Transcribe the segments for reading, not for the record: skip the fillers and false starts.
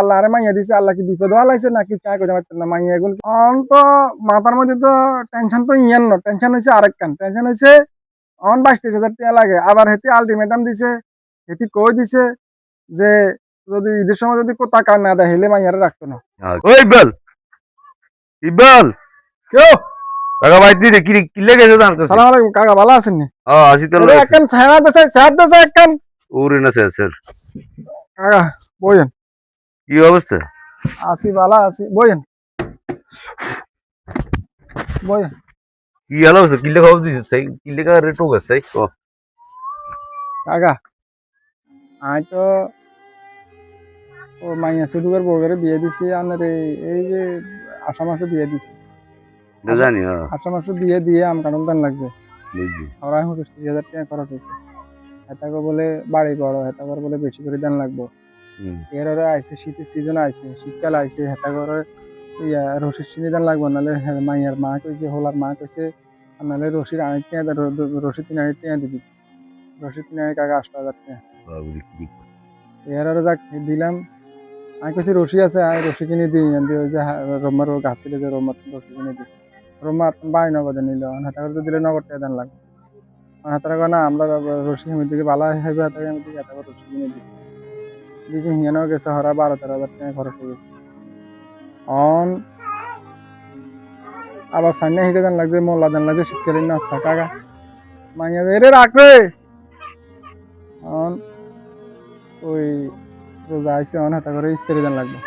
আল্লাহ আরে মাইয়া দিছে, আল্লাহ কি বিপদ হালাইছে নাকি চাই করতে পারতেন না মাইয়া এখন অন তো মাথার মধ্যে তো টেনশন তো ইয়ান না, টেনশন হয়েছে আরেক কান, টেনশন হয়েছে অন 22-23 হাজার টাকা লাগে। আবার হেতি আলটিমেটাম দিছে, হেতি কই দিছে যে যদি ঈদের সময় যদি টাকা না দেয় হেলে মাইয়ারে রাখতো না। ওই ইকবাল, ইকবাল কেউ কাকা ভাই তুই কি কি লেগেছে জান কাছে? সালাম আলাইকুম কাকা, ভালো আছেন নি? আসি তো এরে একখান ছায়া দেছে, ছায়া দেছে একখান। ওরে না স্যার, কাকা বইয়েন। কি অবস্থা? আছি ভালো আছি, বইয়েন বইয়েন। কি হাল অবস্থা? কি লেখা দিছিস সেই কি লেখা রেট গেছে সেই ও কাকা আই তো ও মাইয়া সিধুকের বউরে বিয়ে দিছি আপনার এই যে আষাঢ় মাসে বিয়ে দিছি। না জানি আষাঢ় মাসে বিয়ে দিয়ে আম কাটন দান লাগছে, বুঝলি আমরা 65,000 টাকা খরচ হয়েছে। হেতাকে বলে বাড়ি বড়, হেতাকে বলে বেশি করে দান লাগবো। এর ওরা আইসে শীতের সিজন আইসে, শীতকাল আইসে, হেতাকে ইয়া রশির চিনি দান লাগবো, নাহলে মাইয়ার মা কইছে, হোলার মা কইছে নাহলে রশির আড়াই টাকা রশিদ 3 টাকা দিবি। রশিদ 3 কাকা 8,000 টাকা। এর ওরা যাক দিলাম, আমি কইছি রশি আছে, আমি রশি কিনে দিই ওই যে রোমার গাছ ছিল যে রোমার রশি কিনে দিই। রোমা বাই নগদে নিল, হাতা করে দিলে নগদ টাকা দেন লাগবে। হাতারা কয় না আমরা রশি আমি দিকে বালা হবে, হাতাকে আমি দিকে হাতা রশি কিনে দিছি। দিছি হিয়ানো গেছে হরা 12-13 হাজার টাকা খরচ হয়ে গেছে। অন আবার সাইনা হিটে দেন লাগছে, মোল্লা দেন লাগছে শীতকালীন নাস্তা কাকা মাইয়া এরে রাখবে। অন ওই রোজা আইসে অন হাতা করে ইস্তেরি দেন লাগবে,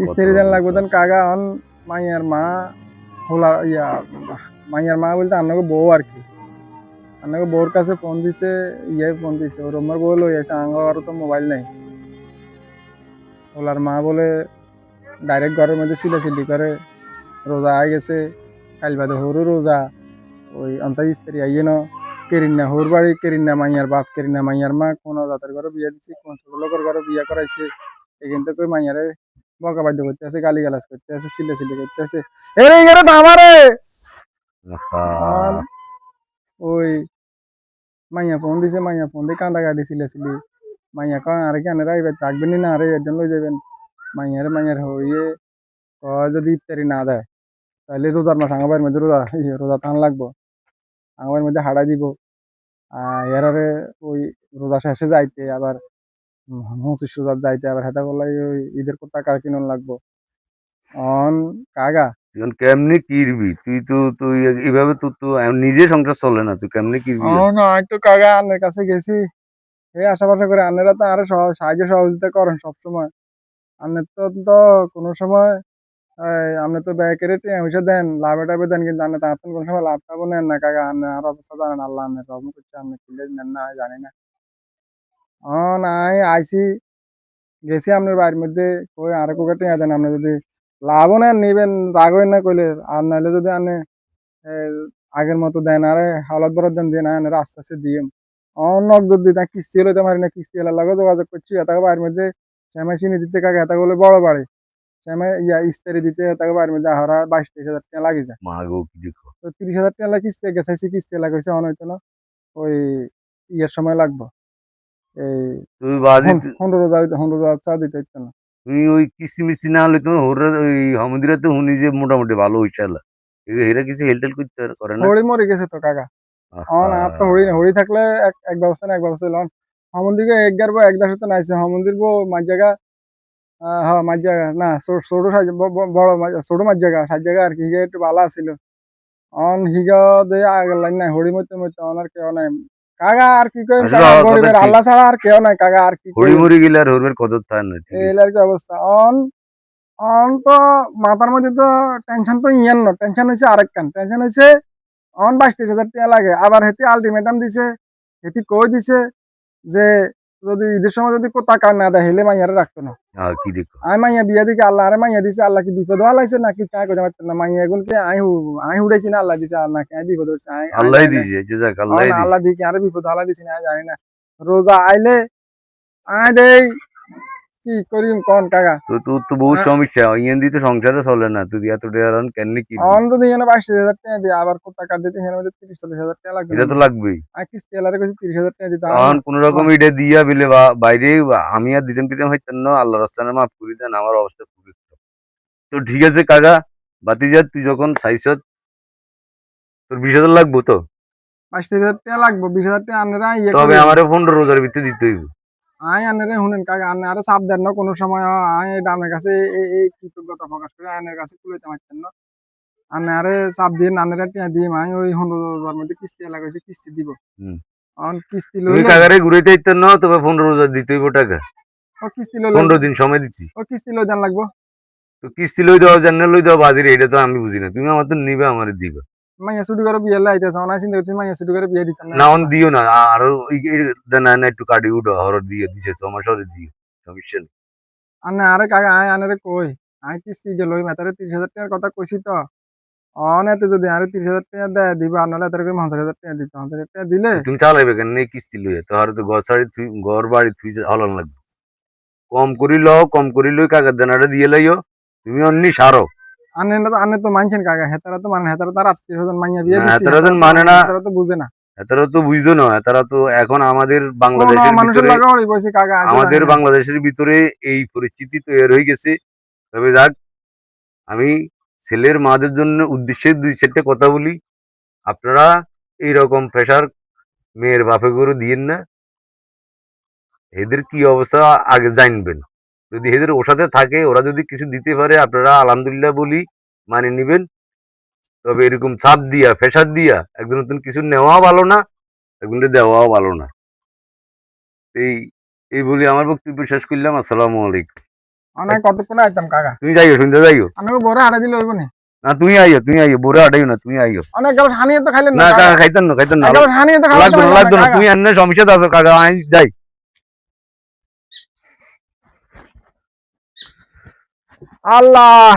ইস্তেরি দেন লাগবে দেন কাকা। অন মাইয়ার মা হোলা ইয়া মাইয়ার মা বলতে আপনাকে বউ আর কি, আপনাকে বউর কাছে ফোন দিছে, ফোন দিছে ওর আমার বউ লই আছে, আঙ্গারও তো মোবাইল নেই। হোলার মা বলে ডাইরেক্ট ঘরের মধ্যে সিলাসিলি করে, রোজা আই গেছে কাল বাদে হরু রোজা, ওই অন্তা স্ত্রী আইয়ে ন কেরিন্না হোর বাড়ি, কেরিন্না মাইয়ার বাপ, কেরিন্না মাইয়ার মা কোন জাতের ঘরে বিয়ে দিছি, কোন ছোট লোকের ঘরে বিয়ে করাইছে। এখান থেকে মাইয়ারে বকা বাধ্য করতে আছে, গালি গালাজ করতে আছে, সিলাসিলি করতে আছে। এরে এরে আমারে ওই মাইয়া ফোন দিছে, মাইয়া ফোন দিয়ে কান্দা গাড়ি সিলাসিলি। মাইয়া কয় আরে কেন রাইবে থাকবেন না, আরে একজন লই যাবেন। মাইয়ার হইয়ে কয় যদি ইফতারি না দেয় তাহলে রোজার মাস আঙ্গাবার মধ্যে রোজা টান লাগবো, আঙ্গাবার মধ্যে হাড়াই দিব। এরারে ওই রোজা শেষে যাইতে আবার 25 রোজার যাইতে আবার হেতা করলাই ওই ঈদের টাকা কিনুন লাগবো। অন কাগা কেমনি কিরবি তুই? তো তুই এইভাবে তো নিজে সংসার চলে না, তুই কেমনি কিরবি? না আমি তো কাগা আন্নের কাছে গেছি, এই আশাপাশা করে আন্নেরা তো আরো সাহায্য সহযোগিতা করেন সবসময়। আন্নের তো কোনো সময় আপনি তো ব্যাংকের পয়সা দেন, লাভে টাভে দেন, কিন্তু আপনি তার কোনো সময় লাভ টাভও নেন না কাকা। আপনি আর অবস্থা জানেন, আল্লাহ আপনি রহম করছে, আপনি কিলে নেন না জানি না। নাই আইসি গেছি আপনার বাড়ির মধ্যে, ওই আরো কোকা টিয়া দেন, আপনি যদি লাভও নেন নিবেন রাগ হইন না কইলে, আর নাহলে যদি আপনি আগের মতো দেন আরে হালত বরত দেন দিয়ে না আস্তে আস্তে দিয়ে নগদ দিই না, কিস্তি লইতে পারি না, কিস্তি এলার লাগে যোগাযোগ করছি। এটাকে বাড়ির মধ্যে শ্যামাই চিনি দিতে কাকা, এটা বলে বড় বাড়ি শ্যামাই ইস্তারি দিতে তাকে বাড়ির মধ্যে হারা 22-23 হাজার টাকা লাগে যায়। তো 30 হাজার টাকা কিস্তি গেছাইছি, কিস্তি এলা কইছে অন হইতো না, ওই ইয়ের সময় লাগবো, এই তুই বাজি 15,000 চা দিতে হইতো না। তুই ওই কিস্তি মিস্তি না হলে তোমার হোর ওই হামদিরা তো শুনি যে মোটামুটি ভালো হইছে আল্লাহ, এরা কিছু হেলটেল করতে করে না। হরি মরে গেছে তো কাকা, অন আর তো হরি থাকলে এক ব্যবস্থা না এক ব্যবস্থা লন। হামন্দিকে একগার বো একদার সাথে নাইছে, হামন্দির বো মাঝ জায়গা হ্যাঁ মাঝ জায়গা না ছোট বড় ছোট মাঝ জায়গা সাত জায়গা আর কি, হিগা একটু ভালো আছিল। অন হিগা দিয়ে আগের লাইন নাই, হরি মরতে মরতে অন আর কেউ নাই কাকা। আর কি কইম কাকা, গরিবের আল্লাহ ছাড়া আর কেউ নাই কাকা। আর কি হরি মরি গেলে আর হরবের কদর থাকে না, এই আর কি অবস্থা। অন অন তো মাথার মধ্যে তো টেনশন তো ইয়ান না, টেনশন হয়েছে আরেক কান, টেনশন হয়েছে অন 22-23 হাজার টাকা লাগে। আবার হেতি আলটিমেটাম দিছে, হেতি কই দিছে যে যদি ঈদের সময় যদি টাকা না দেয় হেলে মাইয়ারে রাখতো না। কি দেখো আমি মাইয়া বিয়া দিকে আল্লাহ আরে মাইয়া দিছে, আল্লাহ কি বিপদ হালাইছে নাকি চাই করতে পারতেন না। মাইয়া এখন কি আমি উড়াইছি না, আল্লাহ দিছে আর নাকি আমি বিপদ হচ্ছে আল্লাহ দিছে, জাযাক আল্লাহ দিছে, আল্লাহ দিকে আরে বিপদ হালাই দিছে না জানি না। রোজা আইলে আয় দেই কি করি কোন কাকা? তো তোর তো বহুত আ- সমস্যা ইয়ান দিয়ে তো সংসারে চলে না তুই এত টাকা রান কেন কি অন যদি এখানে 22,000 টাকা দিয়ে আবার কত টাকা দিতে এখানে মধ্যে 30-40,000 টাকা লাগবে না এটা তো নি? লাগবেই আর কিস্তি এলারে কইছি 30,000 টাকা দিতে তখন কোন রকম এটা দিয়া বিলে বাইরে আমি আর দিতাম টিতাম হইতেন না আল্লাহ রাস্তানে মাফ করি দেন আমার অবস্থা খুবই খারাপ। তো ঠিক আছে কাকা বাতিজা তুই যখন চাইছ তোর 20,000 লাগবো তো 22,000 টাকা লাগবে, 20,000 টাকা আনেরা ইয়ে তবে করি। আমারে 15,000 ভিতরে দিতে হইব। আই আনেরে শুনেন কাকা, আনে আরো চাপ দেন না কোনো সময়। আই এই দামের কাছে এই কৃতজ্ঞতা প্রকাশ করে আইনের কাছে কুলাইতে পারতেন না। আনে আরে চাপ দিয়ে আনেরা টিয়া দিয়ে আমি ওই 15,000 মধ্যে কিস্তি লাগাইছি, কিস্তি দিব। হুম। এখন কিস্তি তুমি লইলে কাকারে ঘুরাইতে হইতেন না তবে 15,000 দিতে হইব টাকা। ও কিস্তি লইলে 15 দিন সময় দিচ্ছি। ও কিস্তি লই দেন লাগবো। তো কিস্তি লই দেওয়া জানে লই দেওয়া বাজির এটা তো আমি বুঝি না। তুমি আমার তো নিবে আমারে দিবে। মাইয়া ছুটি করে বিয়ে লাইতেছে, অনাই চিন্তা করছি মাইয়া ছুটি করে বিয়ে দিতাম না না অন এখনকার। দিও না আরো না না একটু কাটি উঠো হর দিয়ে দিছে সমস্যা হলে দিও সমস্যা নেই। আনে আরে কাকা আয় আনেরে কই আই কিস্তি যে লই মাতারে 30,000 টাকার কথা কইছি তো। অনেতে যদি আরে 30,000 টাকা দেয় দিবা, নাহলে তার 50,000 টাকা দিতে, 50,000 টাকা দিলে তো তুমি চালাইবে কেন এই কিস্তি লইয়া তোর তো ঘর ছাড়ি ঘর বাড়ি তুই হলান লাগবে কম করি লও কম করি লই কাকার দানাটা দিয়ে লইও তুমি অন্যি সারো আনে তো মানছেন কাকা, হেতারা তো মানে হেতারা তার আত্মীয় স্বজন মাইয়া বিয়ে না দিচ্ছি, এতারা যেন মানে না হেতারা তো বুঝে না। এতারা তো বুঝতো না এতারা তো এখন আমাদের কোন বাংলাদেশের মানুষের ভিতরে লাগে ওই বলছি কাকা আজ জানি আমাদের না। বাংলাদেশের ভিতরে এই পরিস্থিতি তৈরি হয়ে গেছে তবে যাক আমি ছেলের মাদের জন্য উদ্দেশ্যে 2-4টা কথা বলি আপনারা এইরকম প্রেশার মেয়ের বাপে করে দিয়েন না এদের কি অবস্থা আগে জানবেন যদি এদের ওর সাথে থাকে ওরা যদি কিছু দিতে পারে আপনারা আলহামদুলিল্লাহ বলি মানে নিবেন তবে এরকম চাপ দিয়া প্রেশার দিয়া একজন নতুন কিছু নেওয়াও ভালো না একজনকে দেওয়াও ভালো না এই এই বলি আমার বক্তব্য শেষ করলাম আসসালামু আলাইকুম অনেক কতক্ষণ আইতাম কাকা, তুমি যাইও শুনতে যাইও আমাকে বড় হারা দিলে হইব নি? না তুমি আইও বোরা আটাইও না তুমি আইও অনেক গেল হানিয়ে তো খাইলেন না না কাকা, কাকা খাইতেন না একবার হানিয়ে তো খাওয়া লাগতো না লাগতো না কাকা। তুমি এমনি সমস্যা আছো কাকা আমি যাই আল্লাহ